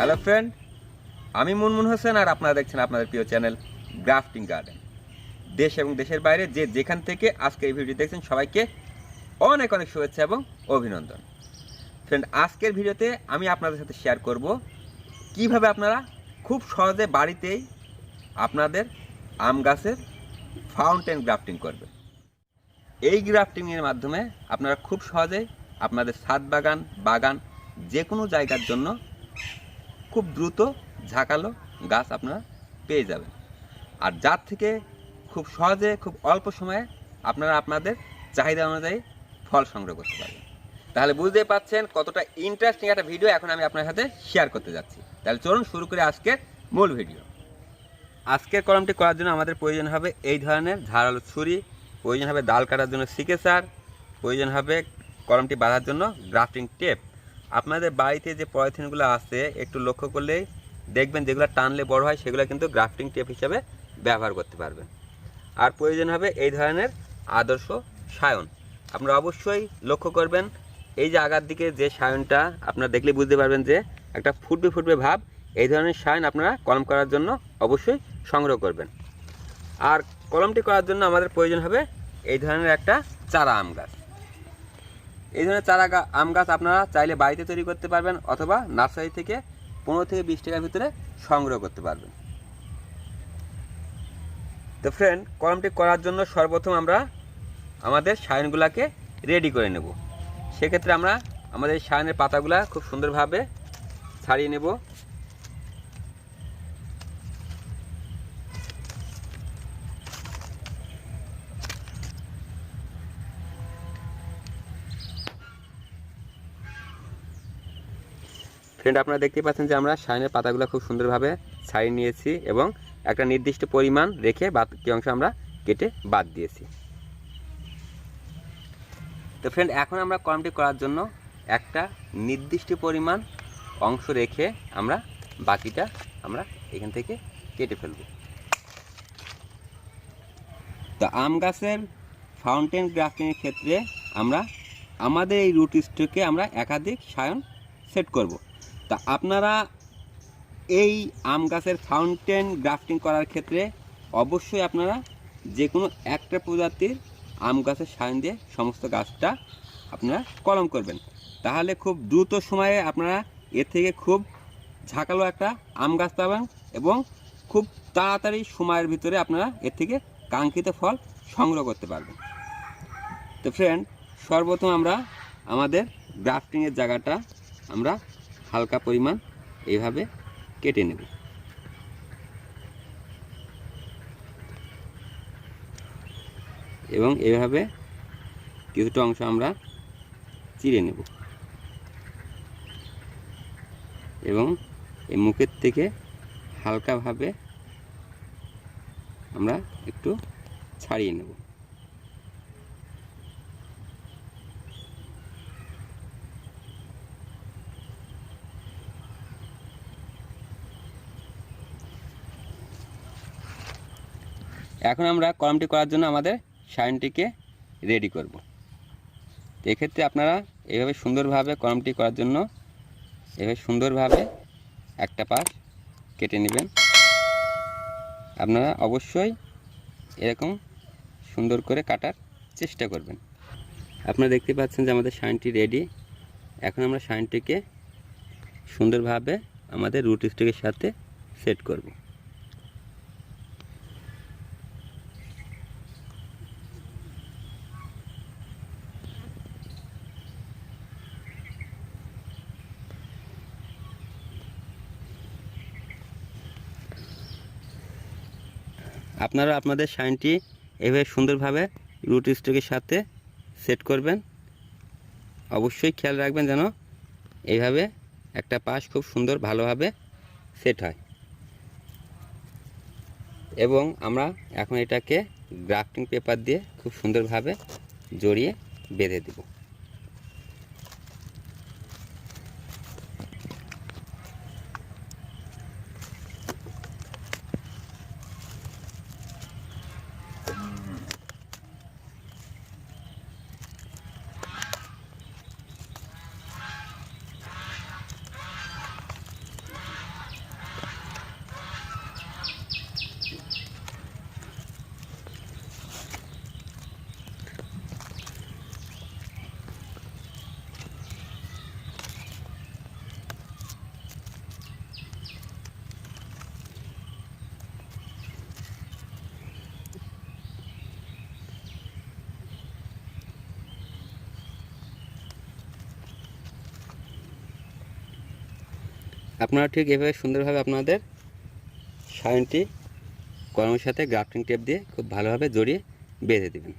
Hello friend, আমি মুনমুন হোসেন আর আপনারা দেখছেন আপনাদের প্রিয় চ্যানেল গ্রাফটিং গার্ডেন। দেশ এবং দেশের বাইরে যে যেখান থেকে আজকে এই ভিডিও দেখছেন সবাইকে অনেক অনেক শুভেচ্ছা এবং অভিনন্দন। ফ্রেন্ড, আজকের ভিডিওতে আমি আপনাদের সাথে শেয়ার করব কিভাবে আপনারা খুব সহজে বাড়িতেই আপনাদের আম গাছের ফাউন্টেন গ্রাফটিং করবেন। এই গ্রাফটিংয়ের মাধ্যমে আপনারা খুব সহজেই আপনাদের ছাদ বাগান যে কোনো জায়গার জন্য খুব দ্রুত ঝাঁকালো গাছ আপনারা পেয়ে যাবেন, আর যার থেকে খুব সহজে খুব অল্প সময়ে আপনারা আপনাদের চাহিদা অনুযায়ী ফল সংগ্রহ করতে পারবেন। তাহলে বুঝতেই পাচ্ছেন কতটা ইন্টারেস্টিং একটা ভিডিও এখন আমি আপনার সাথে শেয়ার করতে যাচ্ছি। তাহলে চলুন শুরু করে আজকের মূল ভিডিও। আজকের কলমটি করার জন্য আমাদের প্রয়োজন হবে এই ধরনের ধারালো ছুরি, প্রয়োজন হবে ডাল কাটার জন্য সিকেচার, প্রয়োজন হবে কলমটি বাঁধার জন্য গ্রাফটিং টেপ। আপনাদের বাড়িতে যে পলিথিনগুলো আছে একটু লক্ষ্য করলেই দেখবেন যেগুলো টানলে বড় হয় সেগুলো কিন্তু গ্রাফটিং টেপ হিসাবে ব্যবহার করতে পারবেন। আর প্রয়োজন হবে এই ধরনের আদর্শ সায়ন। আপনারা অবশ্যই লক্ষ্য করবেন এই যে আগার দিকে যে সায়নটা আপনারা দেখলে বুঝতে পারবেন যে একটা ফুটবে ভাব, এই ধরনের সায়ন আপনারা কলম করার জন্য অবশ্যই সংগ্রহ করবেন। আর কলমটি করার জন্য আমাদের প্রয়োজন হবে এই ধরনের একটা চারা আম গাছ। এই ধরনের চারা আম গাছ আপনারা চাইলে বাড়িতে তৈরি করতে পারবেন অথবা নার্সারি থেকে 15 থেকে 20 টাকার ভিতরে সংগ্রহ করতে পারবেন। তো ফ্রেন্ড, কলমটি করার জন্য সর্বপ্রথম আমরা আমাদের সায়নগুলোকে রেডি করে নেব। সেক্ষেত্রে আমরা আমাদের সায়নের পাতাগুলা খুব সুন্দরভাবে ছাড়িয়ে নেব। ফ্রেন্ড, আপনারা দেখতে পাচ্ছেন যে আমরা সায়নের পাতাগুলো খুব সুন্দরভাবে ছাড়িয়ে নিয়েছি এবং একটা নির্দিষ্ট পরিমাণ রেখে বাকি অংশ আমরা কেটে বাদ দিয়েছি। তো ফ্রেন্ড, এখন আমরা কলমটি করার জন্য একটা নির্দিষ্ট পরিমাণ অংশ রেখে আমরা বাকিটা আমরা এখান থেকে কেটে ফেলব। তো আম গাছের ফাউন্টেন গ্রাফটিংয়ের ক্ষেত্রে আমরা আমাদের এই রুট স্টকে আমরা একাধিক সায়ন সেট করব। তা আপনারা এই আম গাছের ফাউন্টেন গ্রাফটিং করার ক্ষেত্রে অবশ্যই আপনারা যে কোনো একটা প্রজাতির আম গাছের সায়ন দিয়ে সমস্ত গাছটা আপনারা কলম করবেন। তাহলে খুব দ্রুত সময়ে আপনারা এর থেকে খুব ঝাঁকালো একটা আম গাছ পাবেন এবং খুব তাড়াতাড়ি সময়ের ভিতরে আপনারা এর থেকে কাঙ্ক্ষিত ফল সংগ্রহ করতে পারবেন। তো ফ্রেন্ড, সর্বপ্রথম আমরা আমাদের গ্রাফটিংয়ের জায়গাটা আমরা হালকা পরিমাণ এইভাবে কেটে নেব। এবং এইভাবে কিছুটা অংশ আমরা চিড়ে নেব এবং এই মুখের থেকে হালকাভাবে আমরা একটু ছাড়িয়ে নেব। এখন আমরা কলমটি করার জন্য আমাদের সায়নটিকে রেডি করব। এক্ষেত্রে আপনারা এইভাবে সুন্দরভাবে কলমটি করার জন্য এভাবে সুন্দরভাবে একটা পাশ কেটে নেবেন। আপনারা অবশ্যই এরকম সুন্দর করে কাটার চেষ্টা করবেন। আপনারা দেখতে পাচ্ছেন যে আমাদের সায়নটি রেডি। এখন আমরা সায়নটিকে সুন্দরভাবে আমাদের রুট স্টিকের সাথে সেট করব। আপনারা আপনাদের সাইনটি এভাবে সুন্দরভাবে রুট স্টকের সাথে সেট করবেন। অবশ্যই খেয়াল রাখবেন যেন এইভাবে একটা পাশ খুব সুন্দর ভালোভাবে সেট হয়। এবং আমরা এখন এটাকে গ্রাফটিং পেপার দিয়ে খুব সুন্দরভাবে জড়িয়ে বেঁধে দেব। আপনারা ঠিক এভাবে সুন্দরভাবে আপনাদের সায়নটি কলমের সাথে গ্রাফটিং টেপ দিয়ে খুব ভালোভাবে জড়িয়ে বেঁধে দেবেন।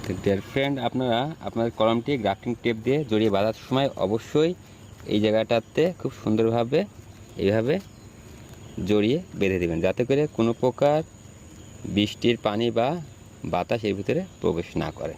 তো ডিয়ার ফ্রেন্ড, আপনারা আপনার কলমটি গ্রাফটিং টেপ দিয়ে জড়িয়ে বাঁধার সময় অবশ্যই এই জায়গাটাতে খুব সুন্দরভাবে এইভাবে জড়িয়ে বেঁধে দেবেন, যাতে করে কোনো প্রকার বৃষ্টির পানি বা বাতাস এর ভিতরে প্রবেশ না করে।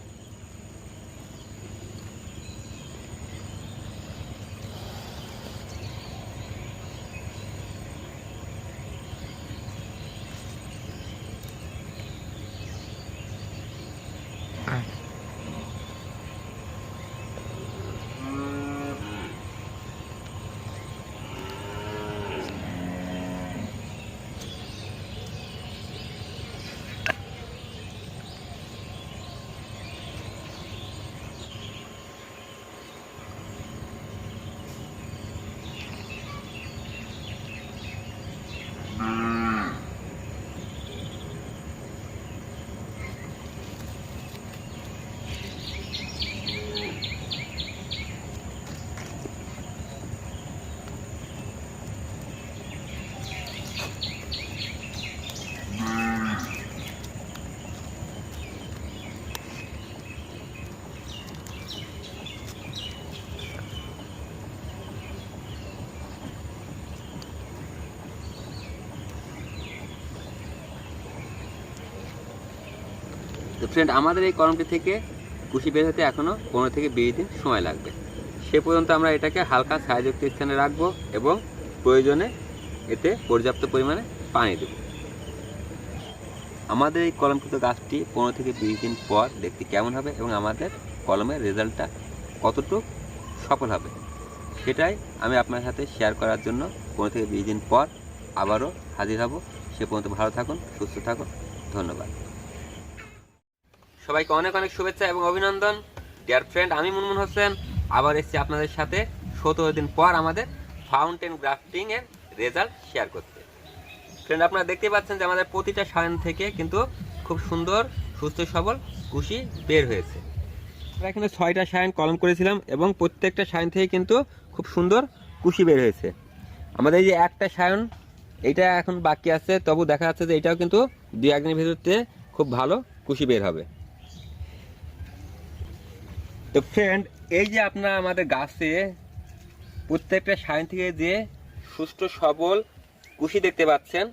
তো ফ্রেন্ড, আমাদের এই কলমটি থেকে কুশি বের হতে এখনও 15 থেকে 20 দিন সময় লাগবে। সে পর্যন্ত আমরা এটাকে হালকা ছায়াযুক্ত স্থানে রাখবো এবং প্রয়োজনে এতে পর্যাপ্ত পরিমাণে পানি দেব। আমাদের এই কলমকৃত গাছটি 15 থেকে 20 দিন পর দেখতে কেমন হবে এবং আমাদের কলমের রেজাল্টটা কতটুকু সফল হবে সেটাই আমি আপনার সাথে শেয়ার করার জন্য 15 থেকে 20 দিন পর আবারও হাজির হব। সে পর্যন্ত ভালো থাকুন, সুস্থ থাকুন। ধন্যবাদ। সবাইকে অনেক অনেক শুভেচ্ছা এবং অভিনন্দন। ডিয়ার ফ্রেন্ড, আমি মুনমুন হোসেন আবার এসেছি আপনাদের সাথে 17 দিন পর আমাদের ফাউন্টেন গ্রাফটিং এর রেজাল্ট শেয়ার করতে। ফ্রেন্ড, আপনারা দেখতে পাচ্ছেন যে আমাদের প্রতিটা সায়ন থেকে কিন্তু খুব সুন্দর সুস্থ সবল কুশি বের হয়েছে। আমরা এখানে 6টা সায়ন কলম করেছিলাম এবং প্রত্যেকটা সায়ন থেকে কিন্তু খুব সুন্দর কুশি বের হয়েছে। আমাদের এই যে একটা সায়ন এইটা এখন বাকি আছে, তবু দেখা যাচ্ছে যে এটাও কিন্তু 2-1 দিনের ভিতরতে খুব ভালো কুশি বের হবে। তো ফ্রেন্ড, এই যে আপনারা আমাদের গাছে প্রত্যেকটা সায়ন থেকে যে সুস্থ সবল কুশি দেখতে পাচ্ছেন,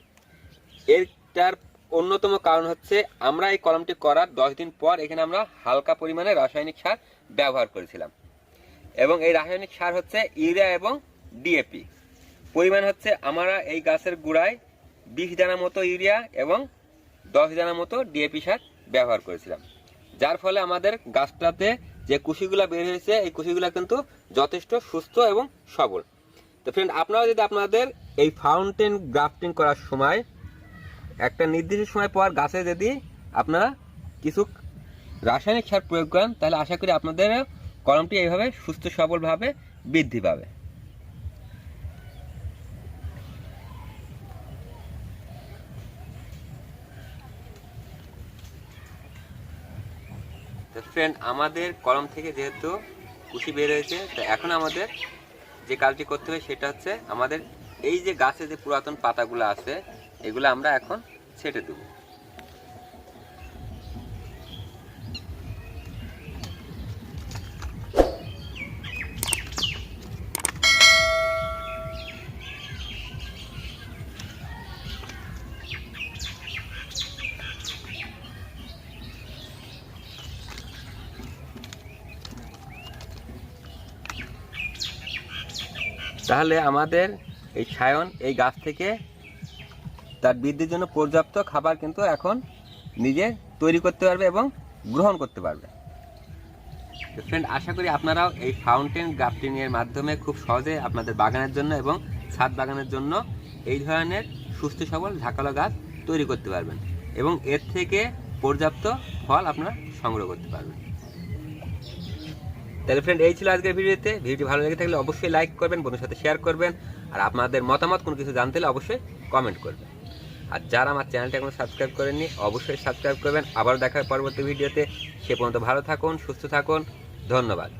এটার অন্যতম কারণ হচ্ছে আমরা এই কলমটি করার 10 দিন পর এখানে আমরা হালকা পরিমাণে রাসায়নিক সার ব্যবহার করেছিলাম। এবং এই রাসায়নিক সার হচ্ছে ইউরিয়া এবং ডিএপি। পরিমাণ হচ্ছে আমরা এই গাছের গোড়ায় 20 দানা মতো ইউরিয়া এবং 10 দানা মতো ডিএপি সার ব্যবহার করেছিলাম, যার ফলে আমাদের গাছটাতে যে কুশিগুলা বের হয়েছে এই কুশিগুলা কিন্তু যথেষ্ট সুস্থ এবং সবল। তো ফ্রেন্ড, আপনারা যদি আপনাদের এই ফাউন্টেন গ্রাফটিং করার সময় একটা নির্দিষ্ট সময় পর গাছে যদি আপনারা কিছু রাসায়নিক সার প্রয়োগ করেন, তাহলে আশা করি আপনাদের কলমটি এইভাবে সুস্থ সবলভাবে বৃদ্ধি পাবে। তো ফ্রেন্ড, আমাদের কলম থেকে যেহেতু কুশি বের হয়েছে, তো এখন আমাদের যে কাজটি করতে হবে সেটা হচ্ছে আমাদের এই যে গাছে যে পুরাতন পাতাগুলো আছে এগুলো আমরা এখন ছেটে দেব। তাহলে আমাদের এই সায়ন এই গাছ থেকে তার বৃদ্ধির জন্য পর্যাপ্ত খাবার কিন্তু এখন নিজে তৈরি করতে পারবে এবং গ্রহণ করতে পারবে। ফ্রেন্ড, আশা করি আপনারাও এই ফাউন্টেন গ্রাফটিংয়ের মাধ্যমে খুব সহজে আপনাদের বাগানের জন্য এবং ছাদ বাগানের জন্য এই ধরনের সুস্থ সবল ঝাঁকালো গাছ তৈরি করতে পারবেন এবং এর থেকে পর্যাপ্ত ফল আপনারা সংগ্রহ করতে পারবেন। তাহলে ফ্রেন্ড, এই ছিল আজকের ভিডিওটি ভালো লেগে থাকলে অবশ্যই লাইক করবেন, বন্ধুর সাথে শেয়ার করবেন, আর আপনাদের মতামত কোনো কিছু জানতে হলে অবশ্যই কমেন্ট করবেন। আর যারা আমার চ্যানেলটা এখনো সাবস্ক্রাইব করেননি অবশ্যই সাবস্ক্রাইব করবেন। আবারও দেখা হয় পরবর্তী ভিডিওতে। সে পর্যন্ত ভালো থাকুন, সুস্থ থাকুন, ধন্যবাদ।